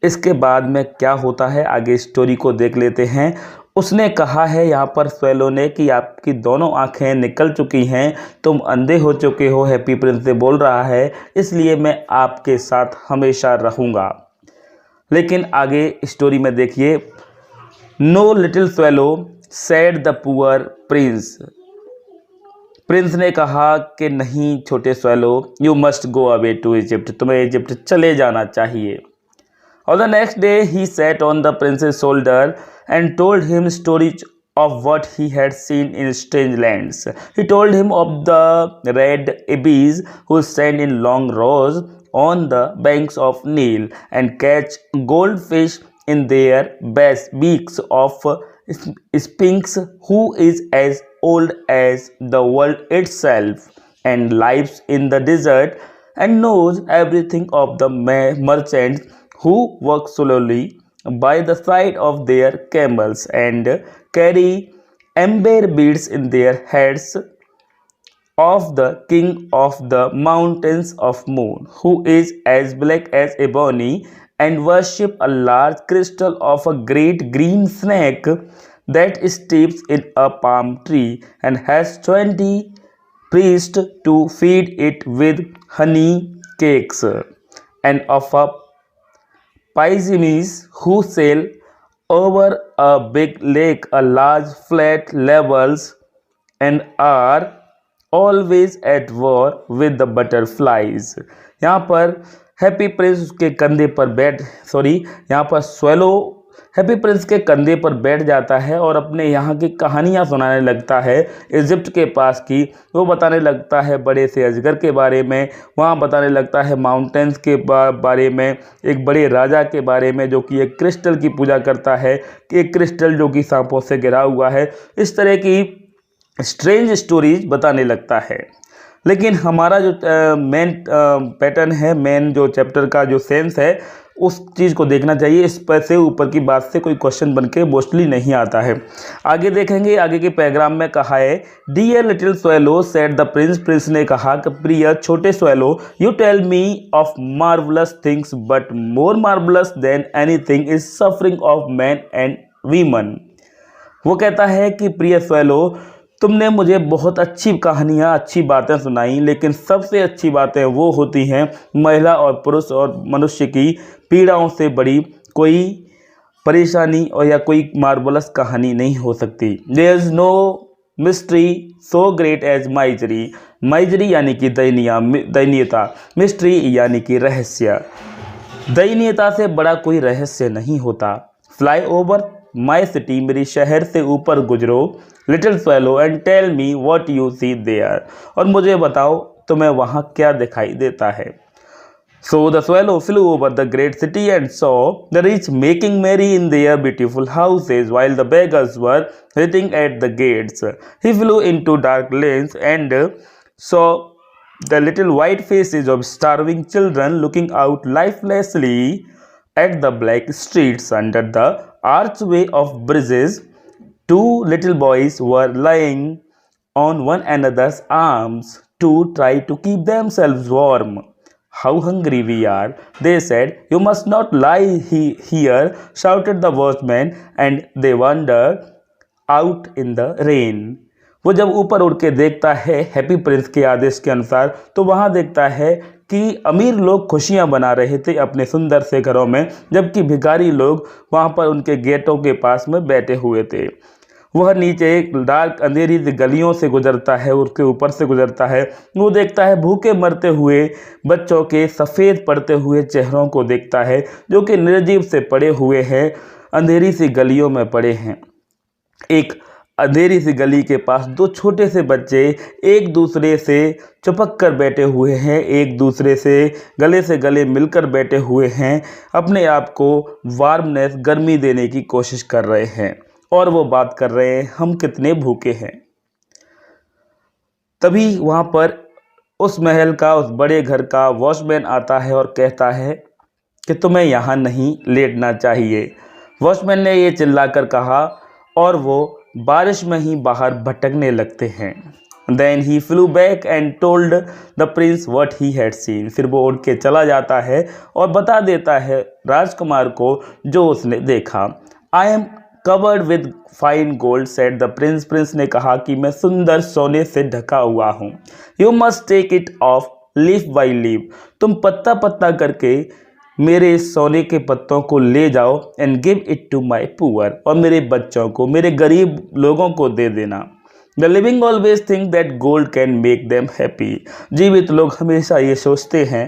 इसके बाद में क्या होता है आगे स्टोरी को देख लेते हैं। उसने कहा है यहाँ पर स्वेलो ने कि आपकी दोनों आंखें निकल चुकी हैं, तुम अंधे हो चुके हो, हैप्पी प्रिंस से बोल रहा है, इसलिए मैं आपके साथ हमेशा रहूँगा। लेकिन आगे स्टोरी में देखिए, no little swallow said the poor prince. Prince ने कहा कि नहीं छोटे swallow, you must go away to Egypt, तुम्हें इजिप्ट चले जाना चाहिए। On the next day, he sat on the prince's shoulder and told him stories of what he had seen in strange lands. He told him of the red ibis who stand in long rows on the banks of Nile and catch goldfish in their beaks, of Sphinx who is as old as the world itself and lives in the desert and knows everything of the merchants who walk slowly by the side of their camels and carry amber beads in their heads, of the king of the mountains of moon, who is as black as ebony and worship a large crystal of a great green snake that sleeps in a palm tree and has 20 priests to feed it with honey cakes, and of a Pyzimes who sail over a big lake, a large flat levels, and are always at war with the butterflies। यहाँ पर happy Prince के कंधे पर यहाँ पर swallow happy Prince के कंधे पर बैठ जाता है और अपने यहाँ की कहानियाँ सुनाने लगता है इजिप्ट के पास की। वो बताने लगता है बड़े से अजगर के बारे में, वहाँ बताने लगता है माउंटेन्स के बारे में, एक बड़े राजा के बारे में जो कि एक क्रिस्टल की पूजा करता है, एक क्रिस्टल जो कि सांपों से घिरा हुआ है। इस तरह की स्ट्रेंज स्टोरीज बताने लगता है। लेकिन हमारा जो मेन पैटर्न है, मेन जो चैप्टर का जो सेंस है, उस चीज़ को देखना चाहिए। इस पर से ऊपर की बात से कोई क्वेश्चन बन के मोस्टली नहीं आता है। आगे देखेंगे, आगे के पैराग्राफ में कहा है, dear little swallow said the prince. Prince ने कहा कि प्रिय छोटे swallow, you tell me of marvellous things but more marvellous than anything is suffering of man and women. वो कहता है कि प्रिय स्वेलो, तुमने मुझे बहुत अच्छी कहानियाँ, अच्छी बातें सुनाई, लेकिन सबसे अच्छी बातें वो होती हैं महिला और पुरुष और मनुष्य की पीड़ाओं से बड़ी कोई परेशानी और या कोई मार्वलस कहानी नहीं हो सकती। There is no mystery so great as misery. Misery यानी कि दयनीयता, मिस्ट्री यानी कि रहस्य। दयनीयता से बड़ा कोई रहस्य नहीं होता। फ्लाई ओवर माई सिटी, मेरी शहर से ऊपर गुजरो, little swallow, and tell me what you see there, और मुझे बताओ तुम्हें वहाँ क्या दिखाई देता है। So the swallow flew over the great city and saw the rich making merry in their beautiful houses while the beggars were sitting at the gates. He flew into dark lanes and saw the little white faces of starving children looking out lifelessly at the black streets under the archway of bridges. Two little boys were lying on one another's arms to try to keep themselves warm. How hungry we are, they said. You must not lie here, shouted the watchman, and they wandered out in the rain. वो जब ऊपर उड़ के देखता है happy Prince के आदेश के अनुसार, तो वहाँ देखता है कि अमीर लोग खुशियाँ बना रहे थे अपने सुंदर से घरों में, जबकि भिखारी लोग वहाँ पर उनके गेटों के पास में बैठे हुए थे। वह नीचे एक डार्क अंधेरी गलियों से गुजरता है, उसके ऊपर से गुजरता है। वो देखता है भूखे मरते हुए बच्चों के सफ़ेद पड़ते हुए चेहरों को देखता है, जो कि निर्जीव से पड़े हुए हैं, अंधेरी सी गलियों में पड़े हैं। एक अंधेरी सी गली के पास दो छोटे से बच्चे एक दूसरे से चिपक कर बैठे हुए हैं, एक दूसरे से गले मिलकर बैठे हुए हैं, अपने आप को वार्मनेस, गर्मी देने की कोशिश कर रहे हैं, और वो बात कर रहे हैं हम कितने भूखे हैं। तभी वहाँ पर उस महल का, उस बड़े घर का वॉचमैन आता है और कहता है कि तुम्हें यहाँ नहीं लेटना चाहिए। वॉचमैन ने ये चिल्लाकर कहा और वो बारिश में ही बाहर भटकने लगते हैं। Then he flew back and told the prince what he had seen. फिर वो उड़ के चला जाता है और बता देता है राजकुमार को जो उसने देखा. I am covered with fine gold, said the prince. Prince ने कहा कि मैं सुंदर सोने से ढका हुआ हूँ. You must take it off leaf by leaf. तुम पत्ता पत्ता करके मेरे सोने के पत्तों को ले जाओ and give it to my poor. और मेरे बच्चों को, मेरे गरीब लोगों को दे देना. The living always think that gold can make them happy. जीवित लोग हमेशा ये सोचते हैं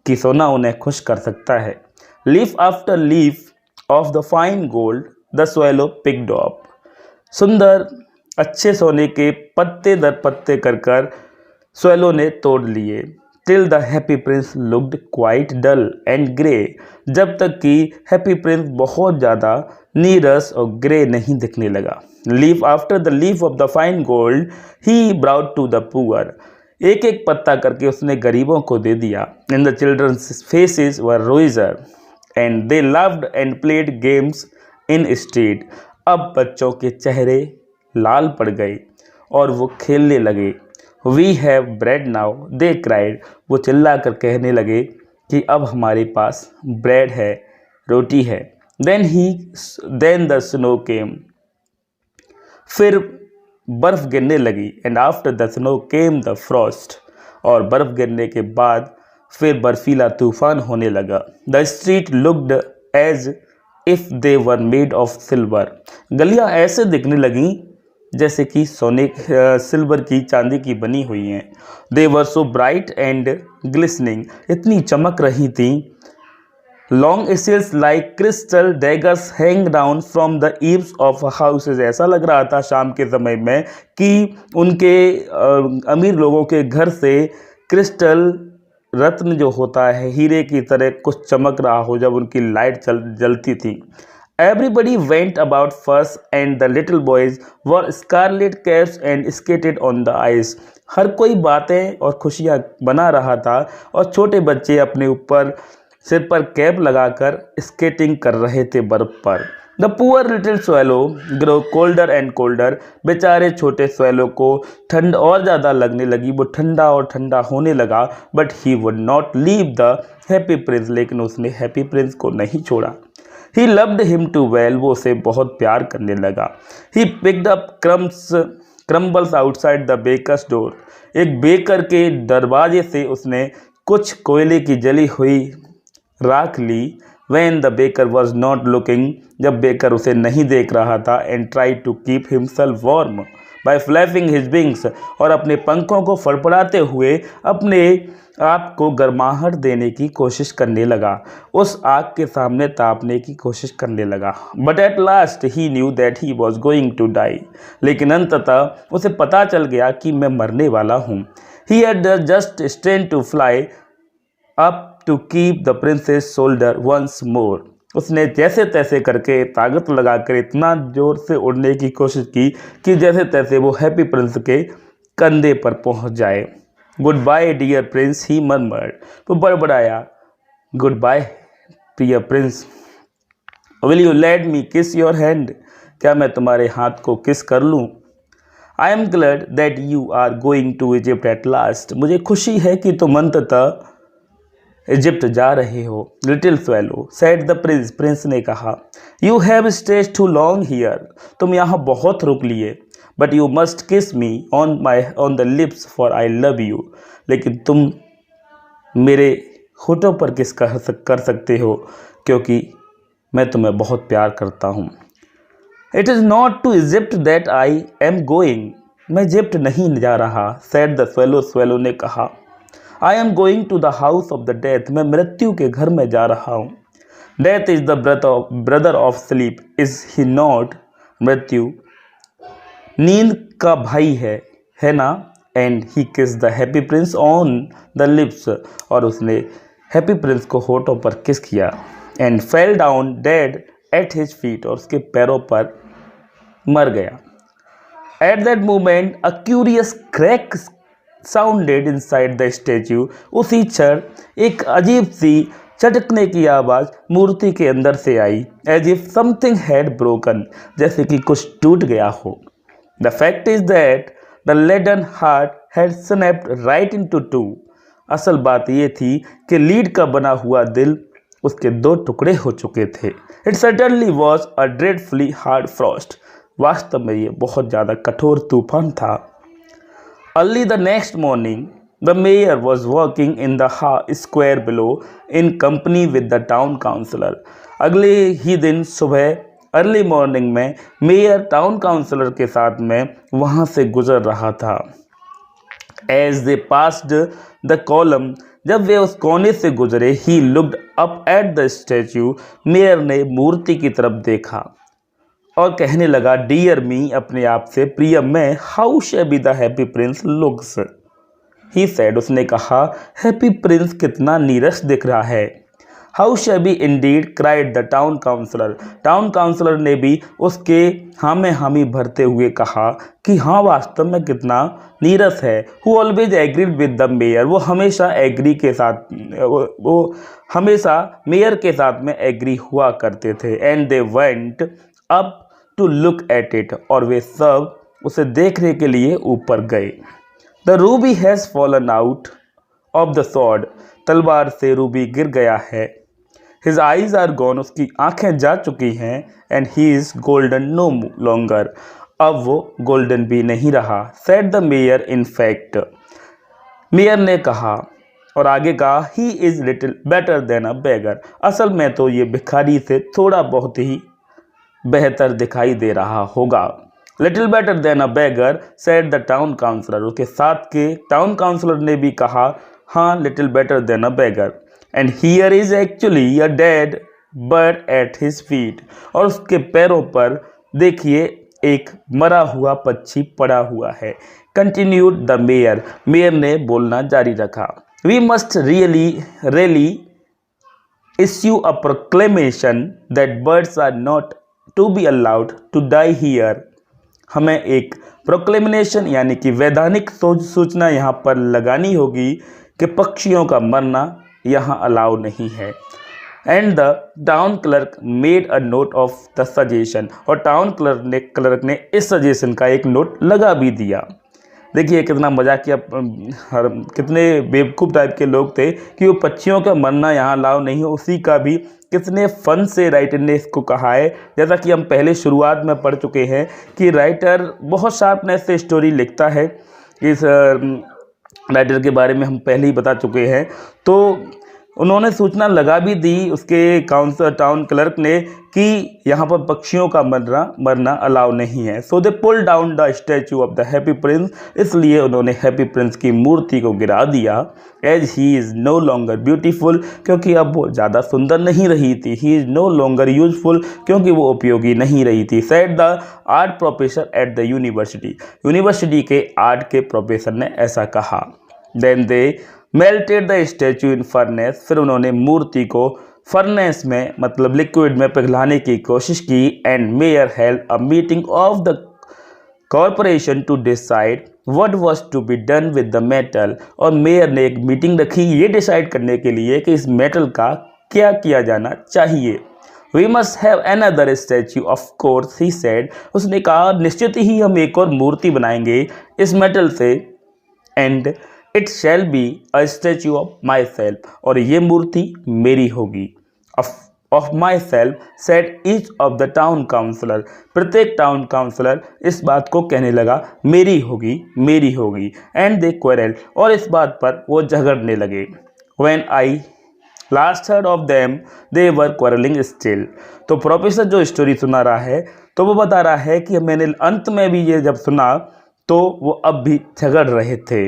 कि सोना उन्हें खुश कर सकता है. Leaf after leaf of the fine gold the swallow picked up. सुंदर अच्छे सोने के पत्ते दर पत्ते कर swallow ने तोड़ लिए. Till the happy prince looked quite dull and grey. जब तक कि हैप्पी प्रिंस बहुत ज़्यादा नीरस और ग्रे नहीं दिखने लगा. Leaf after the leaf of the fine gold he brought to the poor. एक एक पत्ता करके उसने गरीबों को दे दिया. And the children's faces were rosier and they laughed and played games in street. अब बच्चों के चेहरे लाल पड़ गए और वो खेलने लगे. We have bread now, they cried. वो चिल्ला कर कहने लगे कि अब हमारे पास ब्रेड है, रोटी है. Then the snow came. फिर बर्फ गिरने लगी. And after the snow came the frost. और बर्फ गिरने के बाद फिर बर्फीला तूफान होने लगा. The street looked as if they were made of silver. गलियां ऐसे दिखने लगीं जैसे कि सोने सिल्वर की चांदी की बनी हुई हैं. They were so bright and glistening. इतनी चमक रही थी. Long shields like crystal daggers hang down from the eaves of houses. ऐसा लग रहा था शाम के समय में कि उनके अमीर लोगों के घर से क्रिस्टल रत्न जो होता है हीरे की तरह कुछ चमक रहा हो जब उनकी लाइट जलती थी. Everybody went about first and the little boys wore scarlet caps and skated on the ice. हर कोई बातें और खुशियाँ बना रहा था और छोटे बच्चे अपने ऊपर सिर पर कैप लगाकर स्केटिंग कर रहे थे बर्फ पर. The poor little swallow grew colder and colder. बेचारे छोटे swallow को ठंड और ज़्यादा लगने लगी. वो ठंडा और ठंडा होने लगा. But he would not leave the happy prince. लेकिन उसने हैप्पी प्रिंस को नहीं छोड़ा. He loved him too well. वो उसे बहुत प्यार करने लगा. He picked up crumbles outside the baker's door. एक बेकर के दरवाजे से उसने कुछ कोयले की जली हुई राख ली. When the baker was not looking. जब बेकर उसे नहीं देख रहा था. And tried to keep himself warm by flapping his wings. और अपने पंखों को फड़फड़ाते हुए अपने आप को गर्माहट देने की कोशिश करने लगा. उस आग के सामने तापने की कोशिश करने लगा. But at last he knew that he was going to die. लेकिन अंततः उसे पता चल गया कि मैं मरने वाला हूँ. He had just strength to fly up to keep the princess shoulder once more. उसने जैसे तैसे करके ताकत लगाकर इतना जोर से उड़ने की कोशिश की कि जैसे तैसे वो हैप्पी प्रिंस के कंधे पर पहुंच जाए. गुड बाय डियर प्रिंस ही मर्मर्ड. वो बड़बड़ाया. गुड बाय प्रिय Prince. Will you let me किस योर हैंड. क्या मैं तुम्हारे हाथ को किस कर लूँ. I am glad that you are going to Egypt at last. मुझे खुशी है कि तुम अंततः इजिप्ट जा रहे हो. Little swallow said the prince. Prince ने कहा. You have stayed too long here. तुम यहाँ बहुत रुक लिए. But you must kiss me on the lips for I love you. लेकिन तुम मेरे होठों पर किस कर सकते हो क्योंकि मैं तुम्हें बहुत प्यार करता हूँ. It is not to Egypt that I am going. मैं इजिप्ट नहीं जा रहा. Said the swallow. स्वैलो ने कहा. I am going to the house of the death. मैं मृत्यु के घर में जा रहा हूँ. Death is the brother of sleep. Is he not. मृत्यु नींद का भाई है ना. And he kiss the happy prince on the lips. और उसने हैप्पी प्रिंस को होठों पर किस किया. And fell down dead eight his feet. और उसके पैरों पर मर गया. At that moment a curious crack sounded inside the statue. उसी क्षण एक अजीब सी चटकने की आवाज़ मूर्ति के अंदर से आई. As if something had broken. जैसे कि कुछ टूट गया हो. The fact is that the leaden heart had snapped right into two. असल बात ये थी कि लीड का बना हुआ दिल उसके दो टुकड़े हो चुके थे। It certainly was a dreadfully hard frost. वास्तव में ये बहुत ज़्यादा कठोर तूफान था। Early the next morning the mayor was working in the square below in company with the town councillor. अगले ही दिन सुबह अर्ली मॉर्निंग में मेयर टाउन काउंसलर के साथ में वहाँ से गुजर रहा था। As they passed the column, जब वे उस कोने से गुजरे, he looked up at the statue. Mayor ने मूर्ति की तरफ देखा और कहने लगा, डियर मी, अपने आप से प्रिय मैं, how shabby the happy prince looks. He said, उसने कहा, हैप्पी प्रिंस कितना नीरस दिख रहा है। How shabby indeed, cried the town councillor. Town councillor ने भी उसके हाँ में हामी भरते हुए कहा कि हाँ, वास्तव में कितना नीरस है। Who always agreed with the mayor, वो हमेशा एग्री के साथ वो हमेशा मेयर के साथ में एग्री हुआ करते थे। And they went up to look at it, और वे सब उसे देखने के लिए ऊपर गए। The ruby has fallen out of the sword, तलवार से रूबी गिर गया है। हिज आईज आर गॉन, उसकी आंखें जा चुकी हैं। And he is golden no longer, अब वो गोल्डन भी नहीं रहा। Said the mayor, in fact, mayor ने कहा और आगे कहा, he is little better than a beggar, असल में तो ये भिखारी से थोड़ा बहुत ही बेहतर दिखाई दे रहा होगा। Little better than a beggar, said the town councillor, उसके साथ के टाउन काउंसलर ने भी कहा, हाँ, little better than a beggar. And here is actually a dead bird at his feet, और उसके पैरों पर देखिए एक मरा हुआ पक्षी पड़ा हुआ है। कंटिन्यूड द मेयर, मेयर ने बोलना जारी रखा, we must really issue a proclamation that birds are not to be allowed to die here. हमें एक प्रोक्लेमिनेशन यानी कि वैधानिक सूचना यहाँ पर लगानी होगी कि पक्षियों का मरना यहाँ अलाउ नहीं है। And the town clerk made a note of the suggestion, और टाउन क्लर्क ने इस सजेशन का एक नोट लगा भी दिया। देखिए कितना मजाकिया, कितने बेवकूफ़ टाइप के लोग थे कि वो पक्षियों का मरना यहाँ अलाउ नहीं हो, उसी का भी कितने फन से राइटर ने इसको कहा है। जैसा कि हम पहले शुरुआत में पढ़ चुके हैं कि राइटर बहुत शार्पनेस से स्टोरी लिखता है। इस राइटर के बारे में हम पहले ही बता चुके हैं। तो उन्होंने सूचना लगा भी दी उसके टाउन क्लर्क ने कि यहाँ पर पक्षियों का मरना अलाउ नहीं है। So they pull down the statue of the happy prince, इसलिए उन्होंने हैप्पी प्रिंस की मूर्ति को गिरा दिया। As he is no longer beautiful, क्योंकि अब वो ज़्यादा सुंदर नहीं रही थी। He is no longer useful, क्योंकि वो उपयोगी नहीं रही थी। Said the art professor at the university के आर्ट के प्रोफेसर ने ऐसा कहा। Then they melted the statue in furnace, फिर उन्होंने मूर्ति को फर्नेस में मतलब लिक्विड में पिघलाने की कोशिश की। And mayor held a meeting of the corporation to decide what was to be done with the metal, और मेयर ने एक मीटिंग रखी ये डिसाइड करने के लिए कि इस मेटल का क्या किया जाना चाहिए। We must have another statue of course, he said, उसने कहा निश्चित ही हम एक और मूर्ति बनाएंगे इस मेटल से। And it shall be a statue of myself, और ये मूर्ति मेरी होगी। Of myself said each of the town councillor, प्रत्येक टाउन काउंसलर इस बात को कहने लगा, मेरी होगी मेरी होगी। एंड दे क्वेरल, और इस बात पर वो झगड़ने लगे। When I last heard of them they were quarrelling still, तो प्रोफेसर जो स्टोरी सुना रहा है तो वो बता रहा है कि मैंने अंत में भी ये जब सुना तो वो अब भी झगड़ रहे थे।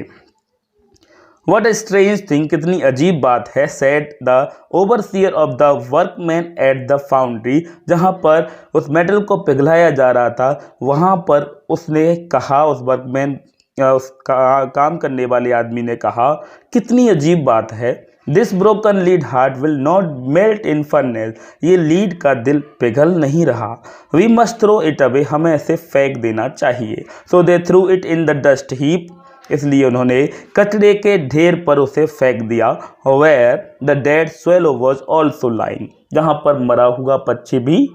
What a strange thing, कितनी अजीब बात है। Said the overseer of the workmen at the foundry, जहाँ पर उस मेटल को पिघलाया जा रहा था वहाँ पर उसने कहा, उस वर्कमैन काम करने वाले आदमी ने कहा, कितनी अजीब बात है। This broken lead heart will not melt in furnace, ये लीड का दिल पिघल नहीं रहा। We must throw it away, हमें इसे फेंक देना चाहिए। So they threw it in the dust heap, इसलिए उन्होंने कचरे के ढेर पर उसे फेंक दिया। Where the dead swallow was also lying, जहाँ पर मरा हुआ पक्षी भी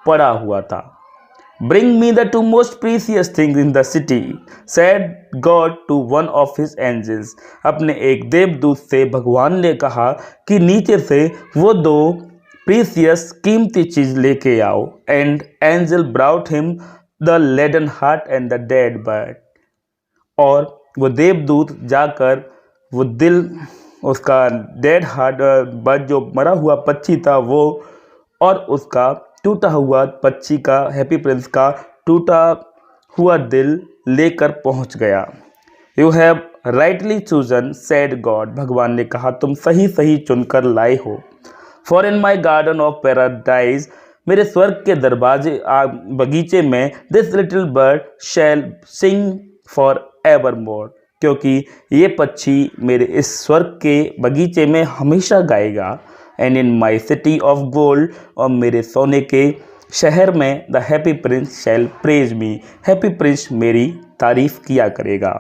पड़ा हुआ था। Bring me the two most precious things in the city, said God to one of his angels. अपने एक देवदूत से भगवान ने कहा कि नीचे से वो दो प्रीसियस कीमती चीज लेके आओ. And angel brought him the leaden heart and the dead bird. और वो देवदूत जाकर वो दिल, उसका डेड हार्ट बर्ड, जो मरा हुआ पक्षी था वो, और उसका टूटा हुआ पक्षी का, हैप्पी प्रिंस का टूटा हुआ दिल लेकर पहुंच गया. You have rightly chosen, said God. भगवान ने कहा तुम सही चुनकर लाए हो. For in my garden of paradise, मेरे स्वर्ग के दरवाजे बगीचे में, this little bird shall sing for evermore, क्योंकि ये पक्षी मेरे इस स्वर्ग के बगीचे में हमेशा गाएगा. And in my city of gold, और मेरे सोने के शहर में, the happy prince shall praise me, happy prince मेरी तारीफ किया करेगा.